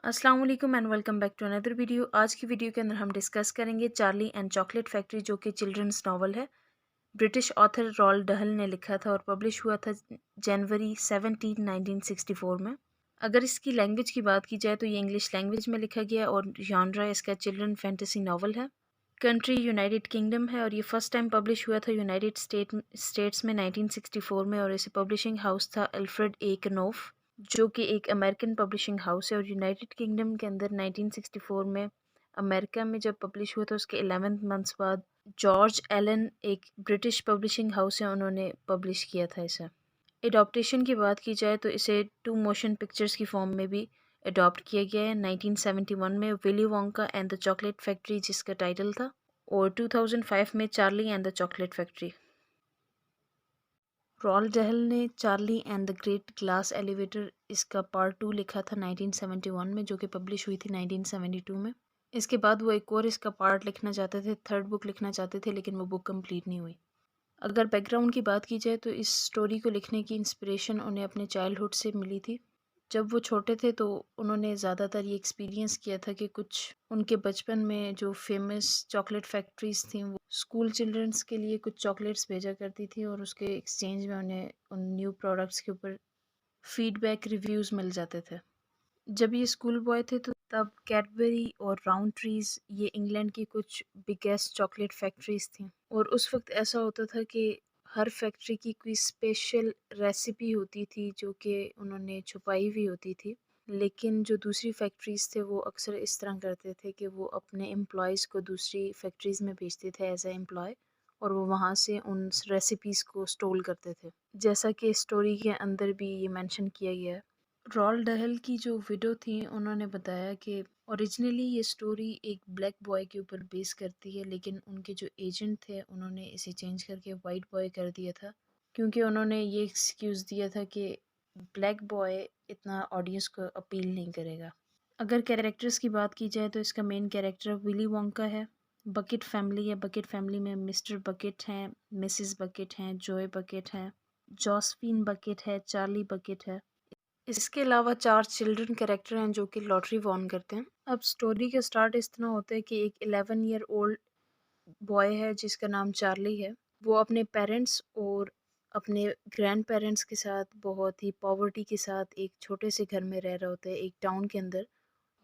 अस्सलाम वालेकुम and welcome back to another video. आज की वीडियो के अंदर हम डिस्कस करेंगे चार्ली एंड चॉकलेट फैक्ट्री, जो कि चिल्ड्रंस नावल है। ब्रिटिश ऑथर रॉल्ड डहल ने लिखा था और पब्लिश हुआ था जनवरी 17 1964 में। अगर इसकी लैंग्वेज की बात की जाए तो ये इंग्लिश लैंग्वेज में लिखा गया और जॉनरा इसका चिल्ड्रन फैंटेसी नावल है। कंट्री यूनाइटेड किंगडम है और ये फर्स्ट टाइम पब्लिश हुआ था यूनाइटेड स्टेट्स में 1964 में, और इसे पब्लिशिंग हाउस था अल्फ्रेड ए कनोफ, जो कि एक अमेरिकन पब्लिशिंग हाउस है। और यूनाइटेड किंगडम के अंदर 1964 में अमेरिका में जब पब्लिश हुआ तो उसके 11 मंथ्स बाद जॉर्ज एलन, एक ब्रिटिश पब्लिशिंग हाउस है, उन्होंने पब्लिश किया था इसे। एडॉप्टेशन की बात की जाए तो इसे 2 मोशन पिक्चर्स की फॉर्म में भी अडॉप्ट किया गया है 1971 में Willy Wonka and the chocolate factory, जिसका टाइटल था, और 2005 में Charlie and the chocolate factory. Roald Dahl ने Charlie and the great glass elevator इसका पार्ट 2 लिखा था 1971 में, जो कि पब्लिश हुई थी 1972 में। इसके बाद वो एक और इसका पार्ट लिखना चाहते थे, थर्ड बुक लिखना चाहते थे, लेकिन वो बुक कंप्लीट नहीं हुई। अगर बैकग्राउंड की बात की जाए तो इस स्टोरी को लिखने की इंस्पिरेशन उन्हें अपने चाइल्डहुड से मिली थी। जब वो छोटे थे तो उन्होंने ज़्यादातर ये एक्सपीरियंस किया था कि कुछ उनके बचपन में जो फेमस चॉकलेट फैक्ट्रीज थी वो स्कूल चिल्ड्रंस के लिए कुछ चॉकलेट्स भेजा करती थी, और उसके एक्सचेंज में उन्हें उन न्यू प्रोडक्ट्स के ऊपर फीडबैक रिव्यूज़ मिल जाते थे। जब ये स्कूल बॉय थे तो तब कैडबरी और राउंड ट्रीज ये इंग्लैंड की कुछ बिगेस्ट चॉकलेट फैक्ट्रीज थी, और उस वक्त ऐसा होता था कि हर फैक्ट्री की कोई स्पेशल रेसिपी होती थी जो कि उन्होंने छुपाई हुई होती थी। लेकिन जो दूसरी फैक्ट्रीज थे वो अक्सर इस तरह करते थे कि वो अपने एम्प्लॉयज़ को दूसरी फैक्ट्रीज में भेजते थे एज ए एम्प्लॉय, और वो वहाँ से उन रेसिपीज़ को स्टोल करते थे, जैसा कि स्टोरी के अंदर भी ये मेंशन किया गया है। रॉल्ड डहल की जो विडो थी उन्होंने बताया कि ओरिजिनली ये स्टोरी एक ब्लैक बॉय के ऊपर बेस करती है, लेकिन उनके जो एजेंट थे उन्होंने इसे चेंज करके वाइट बॉय कर दिया था, क्योंकि उन्होंने ये एक्सक्यूज़ दिया था कि ब्लैक बॉय इतना ऑडियंस को अपील नहीं करेगा। अगर कैरेक्टर्स की बात की जाए तो इसका मेन कैरेक्टर विली वोंका है। बकेट फैमिली है, बकेट फैमिली में मिस्टर बकेट हैं, मिसेस बकेट हैं, जॉय बकेट हैं, जॉसफिन बकेट है, चार्ली बकेट है। इसके अलावा 4 चिल्ड्रन कैरेक्टर हैं जो कि लॉटरी वॉन करते हैं। अब स्टोरी का स्टार्ट इस तरह होता है कि एक 11 ईयर ओल्ड बॉय है जिसका नाम चार्ली है। वो अपने पेरेंट्स और अपने ग्रैंड पेरेंट्स के साथ बहुत ही पॉवर्टी के साथ एक छोटे से घर में रह रहे होते हैं, एक टाउन के अंदर।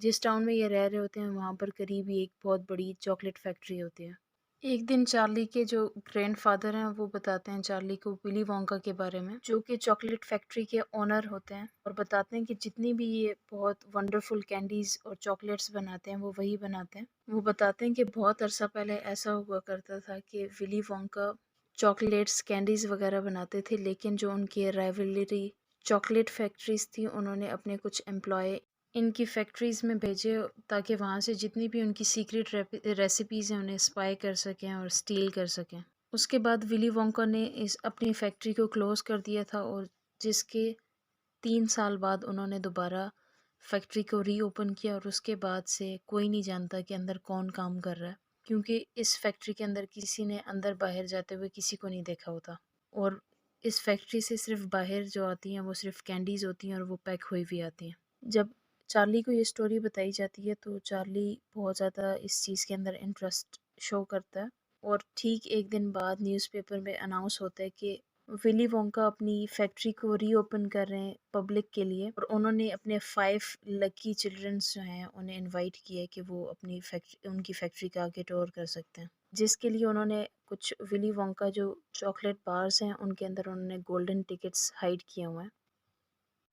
जिस टाउन में ये रह रहे होते हैं वहाँ पर करीब ही एक बहुत बड़ी चॉकलेट फैक्ट्री होती है। एक दिन चार्ली के जो ग्रैंडफ़ादर हैं वो बताते हैं चार्ली को विली वोंका के बारे में, जो कि चॉकलेट फैक्ट्री के ओनर होते हैं, और बताते हैं कि जितनी भी ये बहुत वंडरफुल कैंडीज़ और चॉकलेट्स बनाते हैं वो वही बनाते हैं। वो बताते हैं कि बहुत अरसा पहले ऐसा हुआ करता था कि विली वोंका चॉकलेट्स, कैंडीज़ वगैरह बनाते थे, लेकिन जो उनकी राइवलरी चॉकलेट फैक्ट्रीज़ थी उन्होंने अपने कुछ एम्प्लॉय इनकी फैक्ट्रीज़ में भेजे, ताकि वहाँ से जितनी भी उनकी सीक्रेट रेसिपीज़ हैं उन्हें स्पाई कर सकें और स्टील कर सकें। उसके बाद विली वोंका ने इस अपनी फैक्ट्री को क्लोज़ कर दिया था, और जिसके 3 साल बाद उन्होंने दोबारा फैक्ट्री को रीओपन किया, और उसके बाद से कोई नहीं जानता कि अंदर कौन काम कर रहा है, क्योंकि इस फैक्ट्री के अंदर किसी ने अंदर बाहर जाते हुए किसी को नहीं देखा होता, और इस फैक्ट्री से सिर्फ बाहर जो आती हैं वो सिर्फ कैंडीज़ होती हैं और वो पैक हुई हुई आती हैं। जब चार्ली को ये स्टोरी बताई जाती है तो चार्ली बहुत ज़्यादा इस चीज़ के अंदर इंटरेस्ट शो करता है, और ठीक एक दिन बाद न्यूज़पेपर में अनाउंस होता है कि विली वोंका अपनी फैक्ट्री को रीओपन कर रहे हैं पब्लिक के लिए, और उन्होंने अपने 5 लकी चिल्ड्रंस जो हैं उन्हें इनवाइट किया है कि वो अपनी फैक्ट्री उनकी फैक्ट्री का आगे टूर कर सकते हैं, जिसके लिए उन्होंने कुछ विली वोंका जो चॉकलेट बार्स हैं उनके अंदर उन्होंने गोल्डन टिकट्स हाइड किए हुए हैं।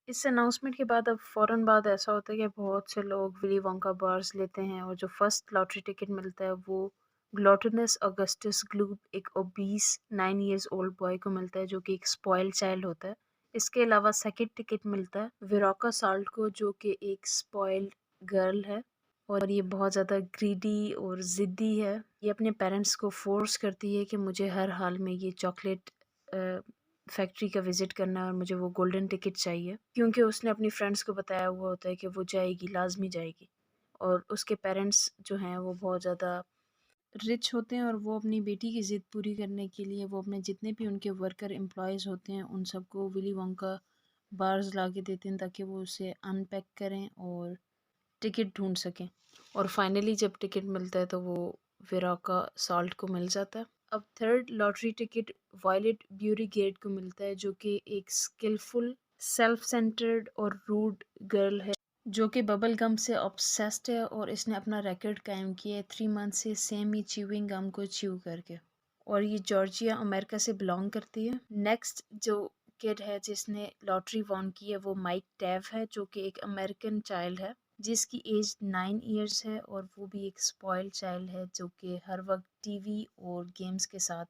इस अनाउंसमेंट के बाद अब फ़ौरन बाद ऐसा होता है कि बहुत से लोग विली वोंका बार्स लेते हैं, और जो फर्स्ट लॉटरी टिकट मिलता है वो ग्लूटिनस ऑगस्टस ग्लूब, एक ओबीस 9 इयर्स ओल्ड बॉय को मिलता है जो कि एक स्पॉइल्ड चाइल्ड होता है। इसके अलावा सेकंड टिकट मिलता है विरोका साल्ट को, जो कि एक स्पॉइल्ड गर्ल है, और ये बहुत ज़्यादा ग्रीडी और ज़िद्दी है। ये अपने पेरेंट्स को फ़ोर्स करती है कि मुझे हर हाल में ये चॉकलेट फैक्ट्री का विज़िट करना है और मुझे वो गोल्डन टिकट चाहिए, क्योंकि उसने अपनी फ्रेंड्स को बताया हुआ होता है कि वो जाएगी, लाज़मी जाएगी। और उसके पेरेंट्स जो हैं वो बहुत ज़्यादा रिच होते हैं, और वो अपनी बेटी की ज़िद पूरी करने के लिए वो अपने जितने भी उनके वर्कर एम्प्लॉयज़ होते हैं उन सबको विली वोंका बार्स ला के देते हैं ताकि वो उसे अनपैक करें और टिकट ढूंढ सकें। और फाइनली जब टिकट मिलता है तो वो विराका साल्ट को मिल जाता है। अब थर्ड लॉटरी टिकट वायलेट ब्यूरीगेट को मिलता है, जो कि एक स्किलफुल, सेल्फ सेंटर्ड और रूड गर्ल है, जो कि बबल गम से ऑब्सेस्ड है और इसने अपना रिकॉर्ड कायम किया है 3 मंथ से सेम ही च्यूइंग गम को च्यू करके। और ये जॉर्जिया अमेरिका से बिलोंग करती है। नेक्स्ट जो किड है जिसने लॉटरी वॉन की है वो माइक टेव है, जो कि एक अमेरिकन चाइल्ड है जिसकी एज 9 इयर्स है और वो भी एक स्पॉइल्ड चाइल्ड है जो कि हर वक्त टीवी और गेम्स के साथ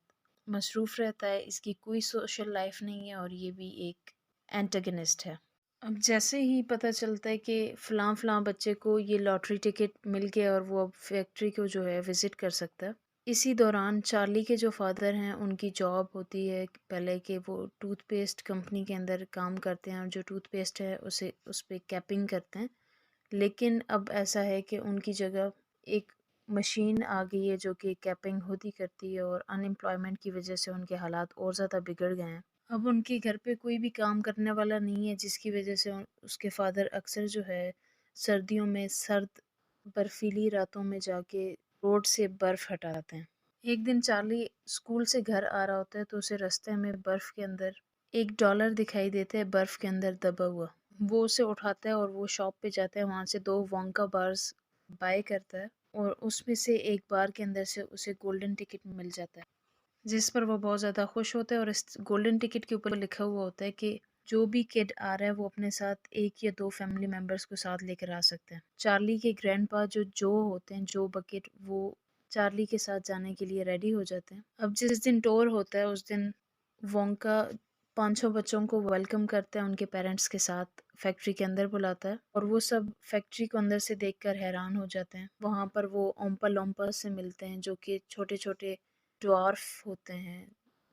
मसरूफ़ रहता है। इसकी कोई सोशल लाइफ नहीं है और ये भी एक एंटागनिस्ट है। अब जैसे ही पता चलता है कि फ़लाँ फ़लाँ बच्चे को ये लॉटरी टिकट मिल गया और वो अब फैक्ट्री को जो है विज़िट कर सकता है। इसी दौरान चार्ली के जो फ़ादर हैं उनकी जॉब होती है पहले कि वो टूथपेस्ट कंपनी के अंदर काम करते हैं और जो टूथपेस्ट है उसे उस पे कैपिंग करते हैं। लेकिन अब ऐसा है कि उनकी जगह एक मशीन आ गई है जो कि कैपिंग खुद ही करती है और अनएम्प्लॉयमेंट की वजह से उनके हालात और ज़्यादा बिगड़ गए हैं। अब उनके घर पे कोई भी काम करने वाला नहीं है जिसकी वजह से उसके फादर अक्सर जो है सर्दियों में सर्द बर्फीली रातों में जाके रोड से बर्फ़ हटाते हैं। एक दिन चार्ली स्कूल से घर आ रहा होता है तो उसे रास्ते में बर्फ़ के अंदर $1 दिखाई देता है, बर्फ़ के अंदर दबा हुआ। वो उसे उठाता है और वो शॉप पे जाता है, वहाँ से 2 वोंका बार्स बाय करता है और उसमें से एक बार के अंदर से उसे गोल्डन टिकट मिल जाता है, जिस पर वो बहुत ज़्यादा खुश होता है। और इस गोल्डन टिकट के ऊपर लिखा हुआ होता है कि जो भी किड आ रहा है वो अपने साथ 1 या 2 फैमिली मेंबर्स को साथ लेकर आ सकते हैं। चार्ली के ग्रैंडपा जो होते हैं, जो बकेट, वो चार्ली के साथ जाने के लिए रेडी हो जाते हैं। अब जिस दिन टूर होता है उस दिन वोंका 500 बच्चों को वेलकम करता है उनके पेरेंट्स के साथ, फैक्ट्री के अंदर बुलाता है और वो सब फैक्ट्री को अंदर से देखकर हैरान हो जाते हैं। वहाँ पर वो ओम्पा लोम्पा से मिलते हैं जो कि छोटे छोटे ड्वार्फ होते हैं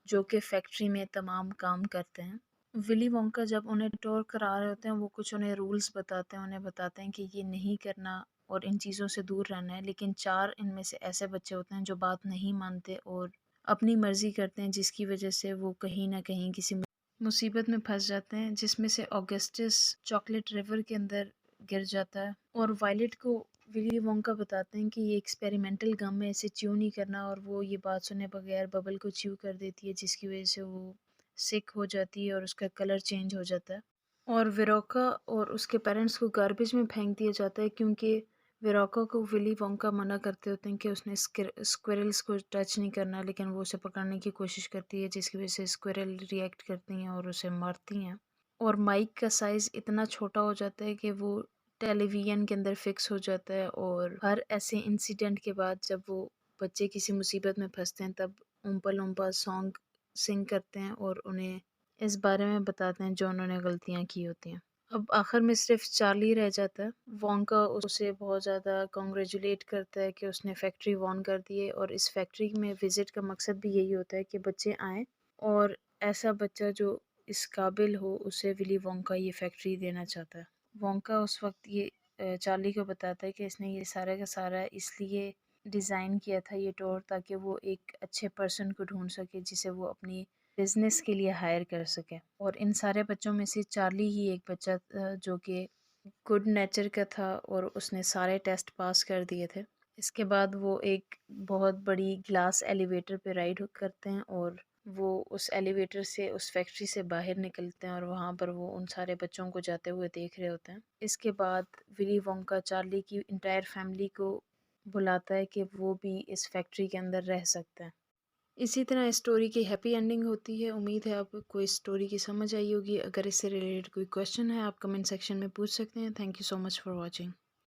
जो कि फैक्ट्री में तमाम काम करते हैं। विली वोंका जब उन्हें टूर करा रहे होते हैं वो कुछ उन्हें रूल्स बताते हैं, उन्हें बताते हैं कि ये नहीं करना और इन चीज़ों से दूर रहना है। लेकिन 4 इनमें से ऐसे बच्चे होते हैं जो बात नहीं मानते और अपनी मर्ज़ी करते हैं, जिसकी वजह से वो कहीं न कहीं किसी मुसीबत में फंस जाते हैं, जिसमें से ऑगस्टस चॉकलेट रिवर के अंदर गिर जाता है। और वायलेट को विली वोंका बताते हैं कि ये एक्सपेरिमेंटल गम है, इसे च्यू नहीं करना, और वो ये बात सुने बगैर बबल को च्यू कर देती है जिसकी वजह से वो सिक हो जाती है और उसका कलर चेंज हो जाता है। और विरोका और उसके पेरेंट्स को गार्बेज में फेंक दिया जाता है क्योंकि विरोका को विली वोंका मना करते होते हैं कि उसने स्क्विरल्स को टच नहीं करना, लेकिन वो उसे पकड़ने की कोशिश करती है जिसकी वजह से स्क्विरल रिएक्ट करती हैं और उसे मारती हैं। और माइक का साइज़ इतना छोटा हो जाता है कि वो टेलीविज़न के अंदर फिक्स हो जाता है और हर ऐसे इंसिडेंट के बाद जब वो बच्चे किसी मुसीबत में फंसते हैं तब उम्पा लुम्पा सॉन्ग सिंग करते हैं और उन्हें इस बारे में बताते हैं जो उन्होंने गलतियाँ की होती हैं। अब आखिर में सिर्फ चार्ली रह जाता है। वोंका उसे बहुत ज़्यादा कॉन्ग्रेचुलेट करता है कि उसने फैक्ट्री वॉन कर दी है और इस फैक्ट्री में विज़िट का मकसद भी यही होता है कि बच्चे आएँ और ऐसा बच्चा जो इस काबिल हो उसे विली वोंका ये फैक्ट्री देना चाहता है। वोंका उस वक्त ये चार्ली को बताता है कि इसने ये सारा का सारा इसलिए डिज़ाइन किया था ये टूर ताकि वो एक अच्छे पर्सन को ढूंढ सके जिसे वो अपनी बिजनेस के लिए हायर कर सके। और इन सारे बच्चों में से चार्ली ही एक बच्चा था जो कि गुड नेचर का था और उसने सारे टेस्ट पास कर दिए थे। इसके बाद वो एक बहुत बड़ी ग्लास एलिवेटर पे राइड करते हैं और वो उस एलिवेटर से उस फैक्ट्री से बाहर निकलते हैं और वहाँ पर वो उन सारे बच्चों को जाते हुए देख रहे होते हैं। इसके बाद विली वोंका चार्ली की इंटायर फैमिली को बुलाता है कि वो भी इस फैक्ट्री के अंदर रह सकते हैं। इसी तरह स्टोरी की हैप्पी एंडिंग होती है। उम्मीद है आपको इस स्टोरी की समझ आई होगी। अगर इससे रिलेटेड कोई क्वेश्चन है आप कमेंट सेक्शन में पूछ सकते हैं। Thank you so much for watching.